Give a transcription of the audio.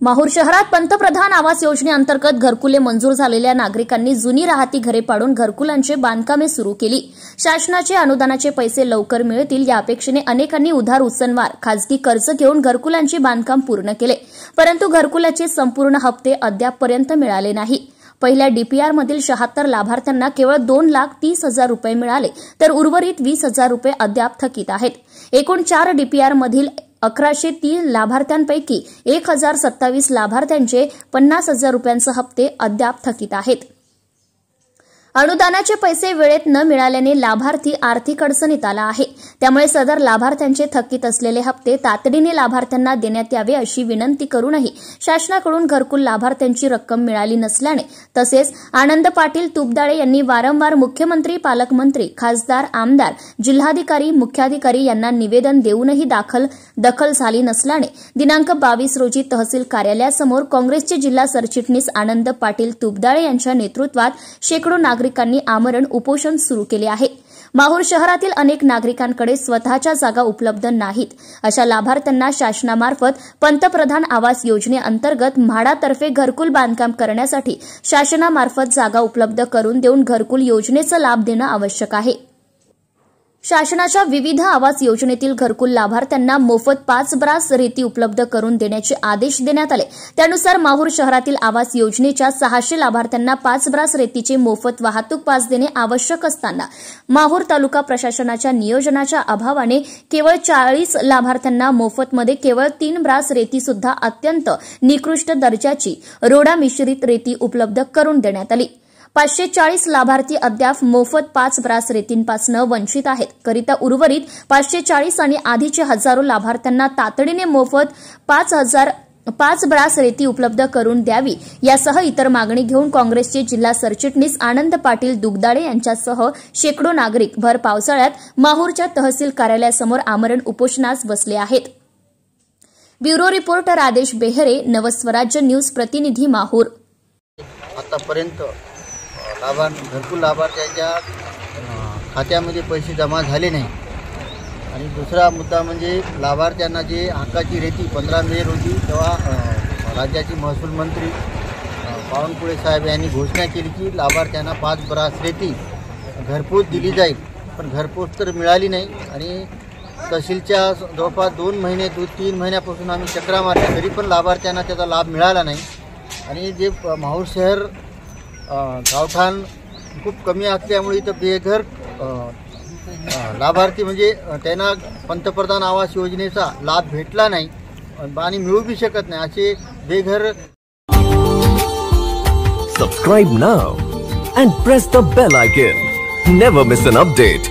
माहूर शहरात पंतप्रधान आवास योजनेअंतर्गत घरकुले मंजूर झालेल्या नागरिकांनी जुनी राहती घरे पाडून घरकुलांची बांधकामे सुरू केली। शासनाचे अनुदानाचे पैसे लवकर मिळतील या अपेक्षेने अनेकांनी उधार उसनवार खासगी कर्ज घेऊन घरकुलांचे बांधकाम पूर्ण केले, परंतु घरकुलाचे संपूर्ण हप्ते अद्यापपर्यंत मिळाले नाही। पहिल्या डीपीआरमधील 76 लाभार्थ्यांना केवळ 2,30,000 रुपये मिळाले, तर उर्वरित 20,000 रुपये अद्याप थकीत आहेत। एकूण 4 डीपीआरमधील 1103 लाभार्थ्यांपैकी 1,027 लाभार्थ्यांचे 50,000 रुपयांचे हप्ते अद्याप थकीत आहेत। अनुदानाचे पैसे वेळेत न मिळाल्याने लाभार्थी आर्थिक अडचणीत आला आहे, त्यामुळे सदर लाभार्थ्यांचे थकीत असलेले हप्ते तातडीने लाभार्थ्यांना देण्यात यावे अशी विनंती करूनही शासनाकडून घरकुल लाभार्थ्यांची रक्कम मिळाली नसल्याने तसेच आनंद पाटील तुपदाळे यांनी वारंवार मुख्यमंत्री, पालकमंत्री, खासदार, आमदार, जिल्हाधिकारी, मुख्याधिकारी यांना निवेदन देऊनही दखल झाली नसल्याने दिनांक 22 रोजी तहसील कार्यालयासमोर काँग्रेसचे जिल्हा सरचिटणीस आनंद पाटील तुपदाळे यांच्या नेतृत्वात शेकडो नागरिकांनी आमरण उपोषण सुरू केले आहे। माहूर शहरातील अनेक नागरिकांकडे स्वतःच्या जागा उपलब्ध नाहीत, अशा लाभार्थ्यांना शासनामार्फत पंतप्रधान आवास योजनेअंतर्गत म्हाडातर्फे घरकुल बांधकाम करण्यासाठी शासनामार्फत जागा उपलब्ध करून देऊन घरकुल योजनेचा लाभ देणं आवश्यक आहे। शासनाच्या विविध आवास योजनेतील घरकुल लाभार्थ्यांना मोफत 5 ब्रास रेती उपलब्ध करून देण्याचे आदेश देण्यात आले। त्यानुसार माहूर शहरातील आवास योजनेच्या 600 लाभार्थ्यांना 5 ब्रास रेतीचे मोफत वाहतूक पास देणे आवश्यक असताना माहूर तालुका प्रशासनाच्या नियोजनाच्या अभावाने केवळ 40 लाभार्थ्यांना मोफतमध्ये केवळ 3 ब्रास रेती सुद्धा अत्यंत निकृष्ट दर्जाची रोडा मिश्रित रेती उपलब्ध करून देण्यात आली। 540 लाभार्थी अद्याप मोफत 5 ब्रास रेतींपासून वंचित आहेत, करिता उर्वरित 540 आणि आधीचे हजारो लाभार्थ्यांना तातडीने मोफत 5 ब्रास रेती उपलब्ध करून द्यावी यासह इतर मागणी घेऊन काँग्रेसचे जिल्हा सरचिटणीस आनंद पाटील दुगदाळे यांच्यासह शेकडो नागरिक भर पावसाळ्यात माहूरच्या तहसील कार्यालयासमोर आमरण उपोषणास बसले आहेत। ब्युरो रिपोर्टर आदेश बेहरे, नवस्वराज्य न्यूज प्रतिनिधी, माहूर। आतापर्यंत घरकुल लाभार्थ्यांच्या खात्यामध्ये पैसे जमा झाले नाही आणि दुसरा मुद्दा म्हणजे लाभार्थ्यांना जे हक्काची रेती 15 मे रोजी तेव्हा राज्याचे महसूल मंत्री बावनकुळे साहेब यांनी घोषणा केली की लाभार्थ्यांना 5 ब्रास रेती घरपोच दिली जाईल, पण घरपोच तर मिळाली नाही आणि तहसीलच्या जवळपास 2 महिने 3 महिन्यापासून आम्ही चक्रा मारल्या, तरी पण लाभार्थ्यांना त्याचा लाभ मिळाला नाही। आणि जे माहूर शहर गावठाण खूप कमी असल्यामुळे इथं बेघर लाभार्थी म्हणजे त्यांना पंतप्रधान आवास योजनेचा लाभ भेटला नाही आणि मिळू बी शकत नाही असे बेघर। Subscribe now and press the bell icon. Never miss an update.